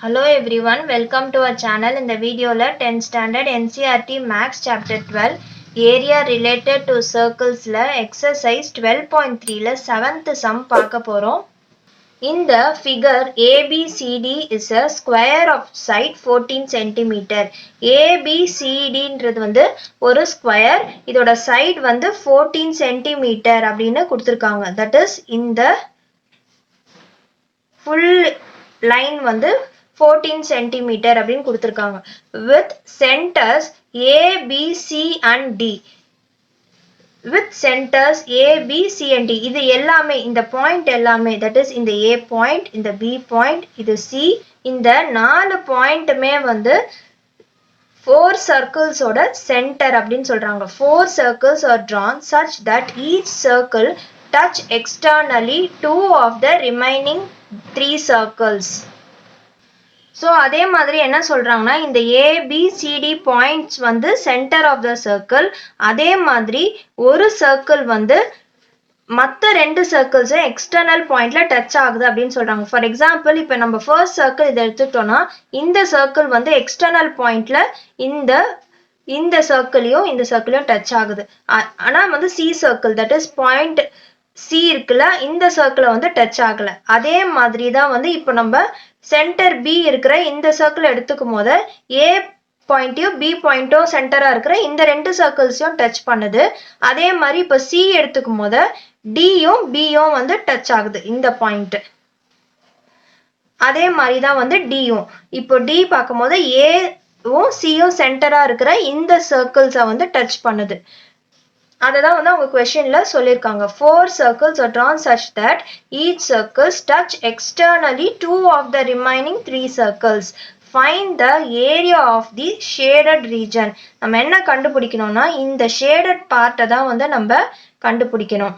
Hello everyone, welcome to our channel. In the video, 10th standard NCERT Maths chapter 12 area related to circles exercise 12.3 7th sum பார்க்க போறோம். In the figure ABCD is a square of side 14 cm. ABCD ன்றது வந்து ஒரு square, இதோட side வந்து 14 cm அப்படின்னு கொடுத்திருக்காங்க. That is in the full line வந்து 14 cm அப்படின்னு கொடுத்திருக்காங்க. With centers A, B, C and D. With centers A, B, C and D. இது எல்லாமே இந்த பாயிண்ட் எல்லாமே, that is இந்த A point, இந்த B point, இது C, இந்த 4 பாயிண்ட்டுமே வந்து 4 circles ஓட center அப்படின்னு சொல்றாங்க. 4 circles are drawn such that each circle touch externally 2 of the remaining 3 circles. So அதே மாதிரி என்ன சொல்றாங்கன்னா, இந்த ABCD பாயிண்ட்ஸ் வந்து சென்டர் ஆஃப் த சர்க்கிள், அதே மாதிரி ஒரு சர்க்கிள் வந்து மற்ற 2 சர்க்கிள்ஸ் எக்ஸ்டர்னல் பாயிண்ட்ல டச் ஆகுது அப்படின்னு சொல்றாங்க. ஃபார் எக்ஸாம்பிள், இப்போ நம்ம ஃபர்ஸ்ட் சர்க்கிள் இதை எடுத்துக்கிட்டோம்னா, இந்த சர்க்கிள் வந்து எக்ஸ்டர்னல் பாயிண்ட்ல இந்த சர்க்கிளையும் இந்த சர்க்கிளையும் டச் ஆகுது. ஆனா வந்து C circle, that is point C இருக்குல்ல, இந்த சர்க்கிளை வந்து டச் ஆகல. அதே மாதிரி தான் வந்து இப்போ நம்ம சென்டர் பி இருக்கிற இந்த சர்க்கிள் எடுத்துக்கும் போது ஏ பாயிண்ட்டையும் பி பாயிண்ட்டும் சென்டரா இருக்கிற இந்த 2 சர்க்கிள்ஸையும் டச் பண்ணுது. அதே மாதிரி இப்போ சி எடுத்துக்கும் போது டியும் பியும் வந்து டச் ஆகுது இந்த பாயிண்ட். அதே மாதிரி தான் வந்து டியும், இப்போ டி பார்க்கும் போது ஏவும் சியும் சென்டரா இருக்கிற இந்த சர்க்கிள்ஸை வந்து டச் பண்ணுது. அததான் வந்து அவங்க கொஸ்டின்ல சொல்லியிருக்காங்க. 4 circles are drawn such that each circles touch externally 2 of the remaining 3 circles. Find the area of the shaded region. நம்ம என்ன கண்டுபிடிக்கணும்னா, இந்த shaded பார்ட்டை தான் வந்து நம்ம கண்டுபிடிக்கணும்.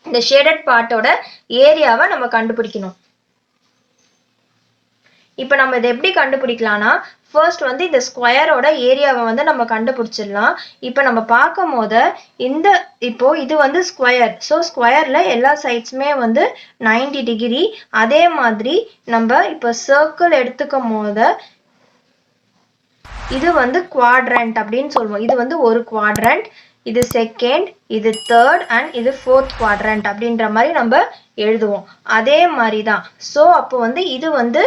இந்த shaded பார்ட்டோட ஏரியாவை நம்ம கண்டுபிடிக்கணும். இப்போ நம்ம இதை எப்படி கண்டுபிடிக்கலாம்னா, ஃபர்ஸ்ட் வந்து இந்த ஸ்கொயரோட ஏரியாவை வந்து நம்ம கண்டுபிடிச்சிடலாம். இப்போ நம்ம பார்க்கும் போது இப்போ இது வந்து ஸ்கொயர், ஸோ ஸ்கொயர்ல எல்லா சைட்ஸுமே வந்து 90 டிகிரி. அதே மாதிரி நம்ம இப்போ சர்க்கிள் எடுத்துக்கும் போது இது வந்து குவாட்ரண்ட் அப்படின்னு சொல்லுவோம். இது வந்து ஒரு குவாட்ரண்ட், இது செகண்ட், இது தேர்ட் அண்ட் இது ஃபோர்த் குவாட்ரண்ட் அப்படின்ற மாதிரி நம்ம எழுதுவோம். அதே மாதிரி தான். ஸோ அப்போ வந்து இது வந்து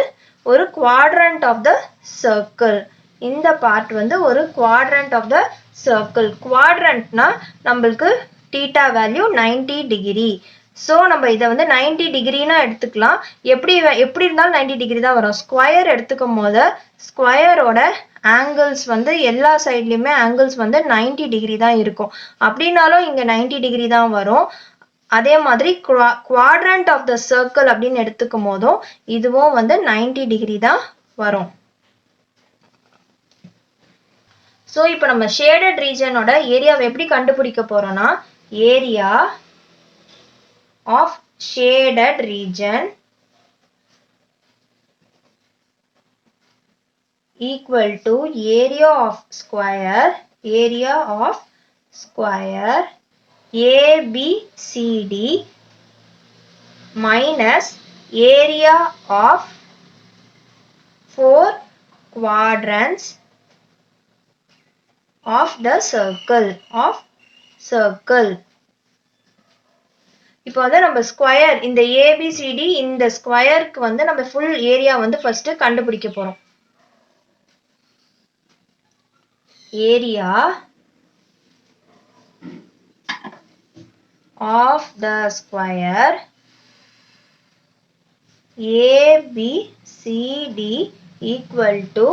ஒரு quadrant of the circle. இந்த பார்ட் வந்து ஒரு quadrant of the circle. quadrantனா நம்மளுக்கு theta value 90 டிகிரி. ஸோ நம்ம இதை வந்து 90 டிகிரினா எடுத்துக்கலாம். எப்படி இருந்தாலும் 90 டிகிரி தான் வரும். ஸ்கொயர் எடுத்துக்கும் போது ஸ்கொயரோட ஆங்கிள்ஸ் வந்து எல்லா சைட்லையுமே ஆங்கிள்ஸ் வந்து 90 டிகிரி தான் இருக்கும். அப்படின்னாலும் இங்கே 90 டிகிரி தான் வரும். அதே மாதிரி quadrant of the circle அப்படின்னு எடுத்துக்கும் போதும் இதுவும் வந்து 90 டிகிரி தான் வரும். ஸோ இப்போ நம்ம ஷேடட் ரீஜனோட ஏரியாவை எப்படி கண்டுபிடிக்க போறோம்னா, area of shaded region equal to area of square ABCD minus area of 4 quadrants of the circle. இப்போ வந்து நம்ம ஸ்கொயர் இந்த ABCD இந்த ஸ்கொயருக்கு வந்து நம்ம ஃபுல் ஏரியா வந்து ஃபர்ஸ்ட் கண்டுபிடிக்க போறோம். Area of the square ABCD equal to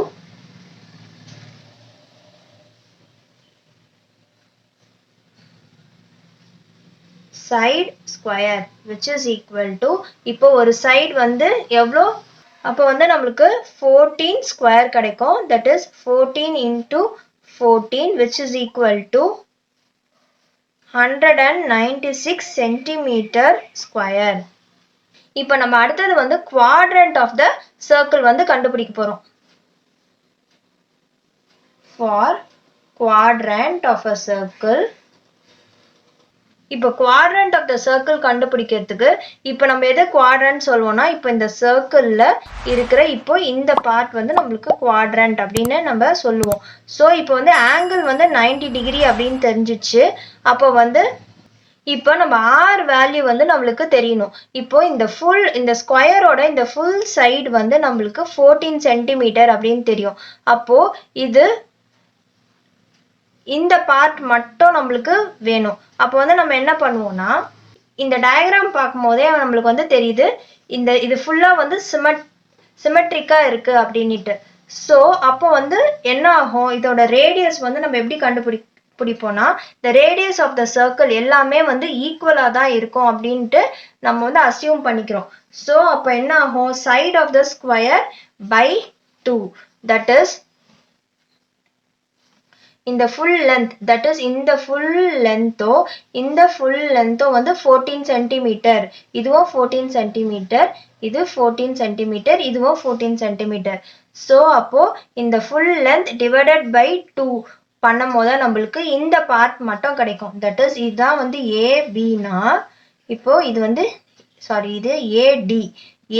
side square which is equal to, இப்போ ஒரு சைடு வந்து எவ்வளோ, அப்போ வந்து நம்மளுக்கு 14 ஸ்கொயர் கிடைக்கும். that is 14 into 14 which is equal to 196 centimeter square. இப்போ நம்ம அடுத்தது வந்து quadrant of the circle வந்து கண்டுபிடிக்க போறோம். For quadrant of a circle இப்போ குவாட்ரண்ட் ஆஃப் த சர்க்கிள் கண்டுபிடிக்கிறதுக்கு இப்போ நம்ம எதை குவாட்ரண்ட் சொல்லுவோம்னா இப்போ இந்த சர்க்கிளில் இருக்கிற இப்போ இந்த பார்ட் வந்து நம்மளுக்கு குவாட்ரண்ட் அப்படின்னு நம்ம சொல்லுவோம். ஸோ இப்போ வந்து ஆங்கிள் வந்து 90 டிகிரி அப்படின்னு தெரிஞ்சிச்சு. அப்போ வந்து இப்போ நம்ம ஆர் வேல்யூ வந்து நம்மளுக்கு தெரியணும். இப்போ இந்த ஸ்கொயரோட இந்த ஃபுல் சைடு வந்து நம்மளுக்கு 14 சென்டிமீட்டர் அப்படின்னு தெரியும். அப்போ இந்த பார்ட் மட்டும் நம்மளுக்கு வேணும். அப்போ வந்து நம்ம என்ன பண்ணுவோம்னா இந்த டயக்ராம் பார்க்கும் போதே நம்மளுக்கு வந்து தெரியுது இது ஃபுல்லா வந்து சிமெட்ரிக்கா இருக்கு அப்படின்ட்டு. ஸோ அப்போ வந்து என்ன ஆகும், இதோட ரேடியஸ் வந்து நம்ம எப்படி கண்டுபிடிப்போம்னா the radius of the circle எல்லாமே வந்து ஈக்குவலா தான் இருக்கும் அப்படின்ட்டு நம்ம வந்து அசியூம் பண்ணிக்கிறோம். ஸோ அப்போ என்ன ஆகும், side of the square by 2 that is இந்த full length that is இந்த full length-ஓ வந்து 14 சென்டிமீட்டர், இதுவும் 14 சென்டிமீட்டர், இது 14 சென்டிமீட்டர், இதுவும் 14 சென்டிமீட்டர். ஸோ அப்போ இந்த full length divided by 2 பண்ணும் போது நம்மளுக்கு இந்த பார்ட் மட்டும் கிடைக்கும். தட் இஸ் இதுதான் வந்து ஏபினா இப்போ இது வந்து இது ஏடி.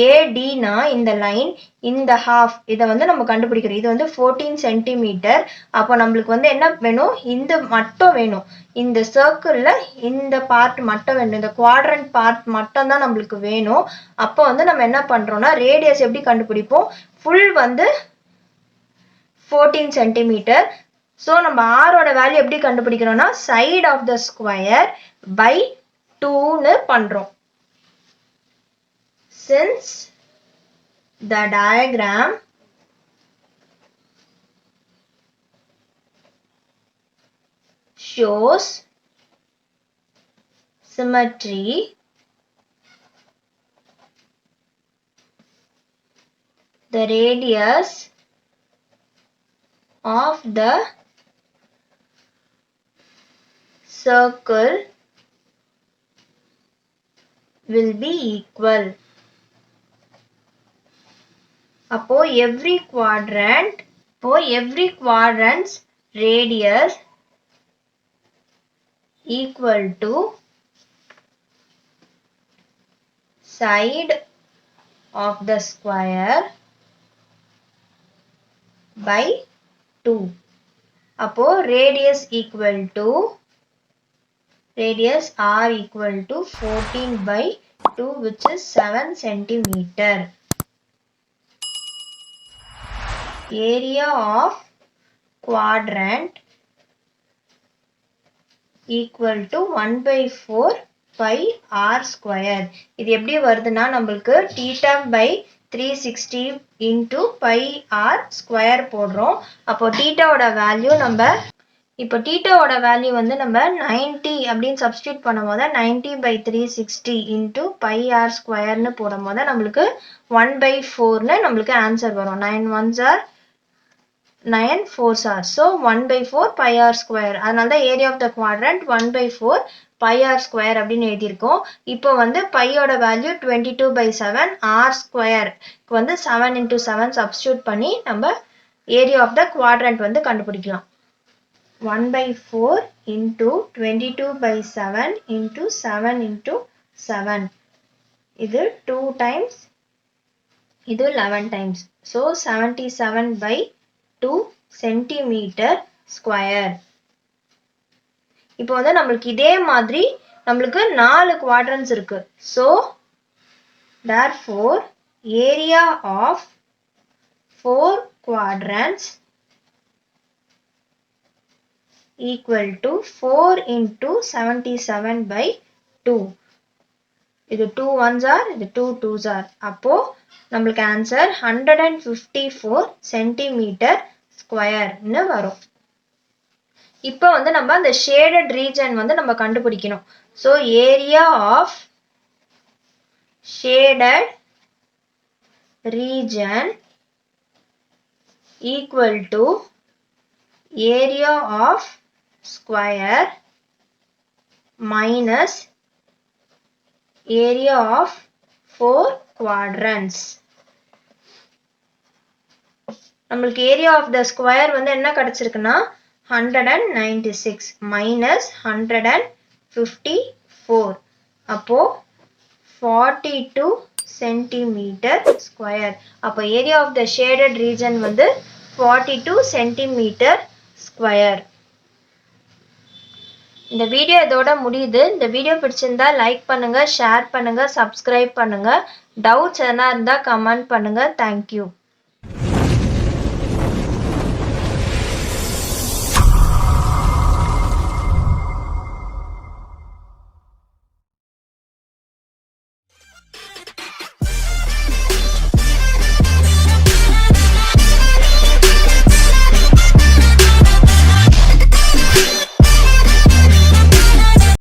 ஏடினா இந்த லைன் இந்த ஹாஃப் இதை வந்து நம்ம கண்டுபிடிக்கிறோம். இது வந்து 14 சென்டிமீட்டர். அப்போ நம்மளுக்கு வந்து என்ன வேணும், இந்த மட்டும் வேணும். இந்த சர்க்கிள்ல இந்த பார்ட் மட்டும் வேணும், இந்த குவாட்ரண்ட் பார்ட் மட்டும் தான் நம்மளுக்கு வேணும். அப்போ வந்து நம்ம என்ன பண்றோம்னா ரேடியஸ் எப்படி கண்டுபிடிப்போம், ஃபுல் வந்து 14 சென்டிமீட்டர். ஸோ நம்ம ஆரோட வேல்யூ எப்படி கண்டுபிடிக்கிறோம்னா side of the square by 2ன்னு பண்றோம். Since the diagram shows symmetry, the radius of the circle will be equal. அப்போ every quadrant's radius equal to side of the square by 2. அப்போ radius r equal to 14 by 2 which is 7 centimeter. Area of quadrant equal to 1/4 pi r square. இது எப்படி வருதுன்னா நம்மளுக்கு theta by 360 into pi r square போடுறோம். அப்போ தீட்டாவோட value வந்து நம்ம 90 அப்படின்னு சப்ஸ்டியூட் பண்ணும் போது 90/360 into pi r squareன்னு போடும் போது நம்மளுக்கு 1/4ன்னு நம்மளுக்கு ஆன்சர் வரும். 9 1s are 9 4s are. So 1/4 pi r square. அதனால தான் area of the quadrant 1/4 pi r square அப்படின்னு எழுதியிருக்கோம். இப்போ வந்து பையோட வேல்யூ 22/7, r square வந்து 7 into 7 சப்ஸ்டியூட் பண்ணி நம்ம ஏரியா ஆஃப் த குவாட்ரண்ட் வந்து கண்டுபிடிக்கலாம். 1/4 into 22/7 into 7 into 7. இது 2 times, இது 11 times. So 77/2 centimetre square. இப்போ வந்து நம்மளுக்கு இதே மாதிரி நம்மளுக்கு 4 குவாட்ரண்ட்ஸ் இருக்கு. So therefore area of 4 quadrants equal to 4 into 77/2. இது 2 1s are, இது 2 2s are. அப்போ நம்மளுக்கு ஆன்சர் 154 சென்டிமீட்டர் ஸ்கொயர்னு வரும். இப்போ வந்து நம்ம அந்த ஷேடட் ரீஜன் வந்து நம்ம கண்டுபிடிக்கணும். So area of shaded region equal to area of square minus area of 4 quadrants. நம்மளுக்கு ஏரியா ஆஃப் த ஸ்கொயர் வந்து என்ன கிடைச்சிருக்குன்னா 196 minus 154 4. அப்போ 42 centimeter square. அப்போ area of the shaded region வந்து 42 centimeter square. இந்த வீடியோ இதோட முடியுது. இந்த வீடியோ பிடிச்சிருந்தா லைக் பண்ணுங்க, ஷேர் பண்ணுங்க, சப்ஸ்கிரைப் பண்ணுங்க. டவுட்ஸ் எதனா இருந்தா கமெண்ட் பண்ணுங்க. தேங்க்யூ.